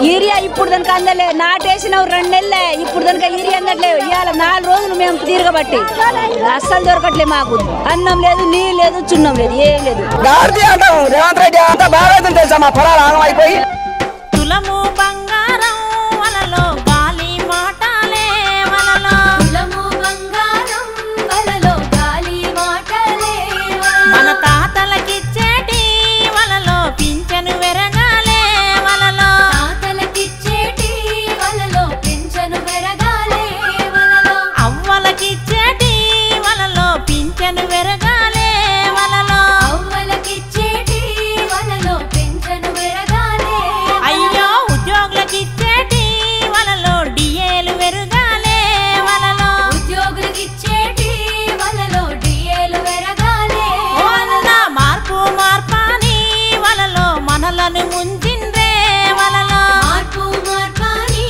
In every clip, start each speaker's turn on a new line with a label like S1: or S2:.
S1: Urea ఇప్పుడు దానికి అందలే, నాటేసిన 2 నెలలే, ఇప్పుడు దానికి యూరియా అందట్లేదు. ఇవాళ 4 రోజులు మేము తిరగబట్టి అస్సలు దొరకట్లే. మాకు అన్నం లేదు, నీళ్ళు లేదు, చున్నం లేదు, ఏం లేదు.
S2: రేవంత్ రెడ్డి అంతా బాగా తెలుసా, మా పొలాలు ఆగం అయిపోయి.
S3: తులము బంగారం వలలో గాలి మాటలే వలలో,
S4: తులము బంగారం వలలో గాలి మాటలే,
S3: మన తాతలకిచ్చేటి వలలో పింఛను వెరగాలే వలలో,
S4: తాతలకిచ్చేటి వలలో పింఛను పెరగాలే వలలో,
S3: అవ్వలకిచ్చేటి వలలో పింఛను వెరగాలే వలలో,
S4: అవ్వలకిచ్చేటి వలలో పింఛను పెరగాలే,
S3: అయ్యో ఉద్యోగులకిచ్చేటి వలలో డిఏలు వెరగాలే వలలో,
S4: ఉద్యోగులకిచ్చేటి వలలో డిఏలు పెరగాలే
S3: ఓన్న మార్పు మార్పాని వలలో మనలను ముంచిండ్రే వలలో,
S4: మార్పు మార్పాని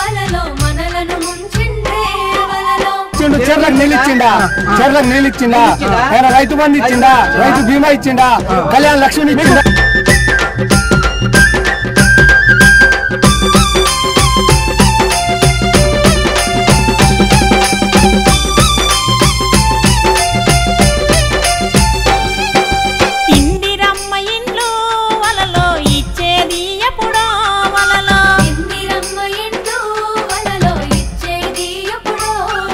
S4: వలలో మనలను ముంచిండ్రే వలలో,
S2: చెర్లకు నీళ్ళు ఇచ్చిండా, చెర్లకు నీళ్ళు ఇచ్చిండా, ఆయన రైతు బంధు ఇచ్చిండా, రైతు బీమా ఇచ్చిండా, కళ్యాణ లక్ష్మి ఇచ్చిండా.
S3: ఇందిరమ్మ ఇండ్లు వలలో ఇచ్చేది ఎప్పుడో వలలో,
S4: ఇందిరమ్మ ఇండ్లు వలలో ఇచ్చేది ఎప్పుడో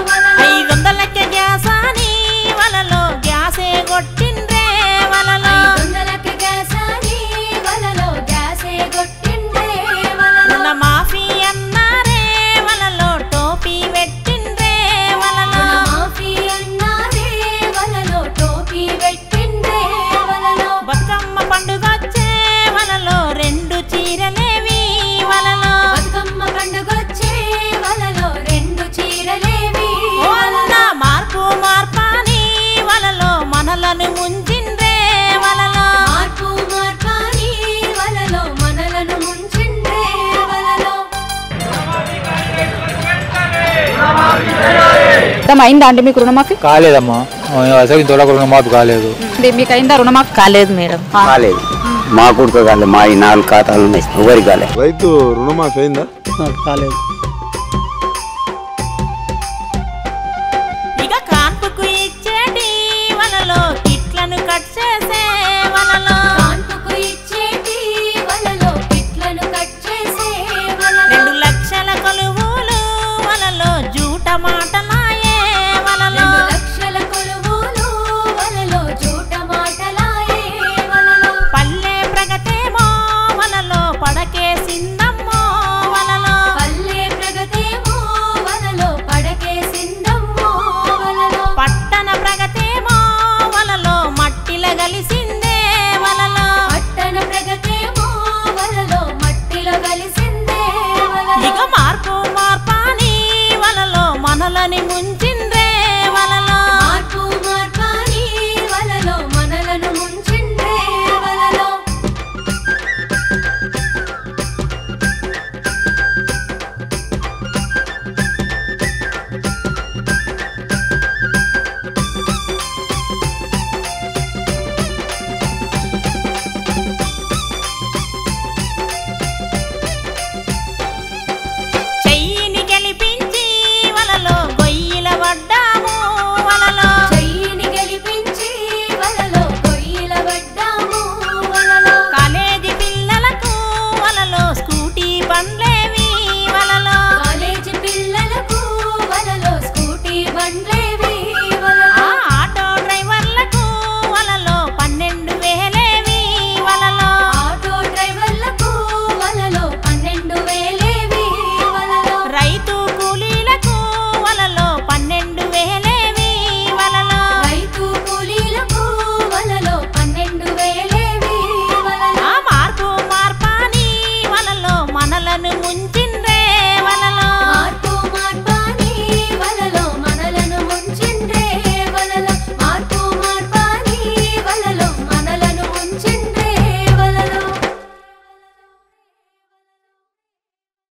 S4: వలలో,
S3: 500కే గ్యాస్ అని వలలో గ్యాసే కొట్టిండ్రే వలలో,
S4: 500కి గ్యాస్ అని వలలో గ్యాసే కొట్టిండ్రే వలలో,
S3: రుణమాఫీ అన్నారే వలలో టోపీ పెట్టిండ్రే వలలో,
S4: మాఫీ అన్నారే వలలో టోపీ పెట్టిండ్రే వలలో,
S3: బతుకమ్మ పండుగొచ్చే వలలో 2 చీరలేవి వలలో,
S4: బతుకమ్మ పండుగొచ్చే వలలో 2 చీరలేవి
S3: ఓన్న మార్పు మార్పాని వలలో మనలను ముంచిండ్రే వలలో,
S4: మార్పు మార్పాని వలలో మనలను ముంచిండ్రే వలలో.
S1: అయిందా అండి మీకు రుణమాఫీ?
S5: కాలేదమ్మా, అసలు ఇంతవరకు రుణమాఫీ కాలేదు.
S1: మీకు అయిందా రుణమాఫీ? కాలేదు మేడం.
S6: కాలేదు, మా కొడుకు కాలేదు, మా ఈ 4 ఖాతాలు ఉన్నాయి, ఎవరికి కాలేదు.
S7: రైతు రుణమాఫీ అయిందా?
S5: కాలేదు.
S3: ఇక కాన్పుకు ఇచ్చేటి వలలో కిట్లను కట్ చేసి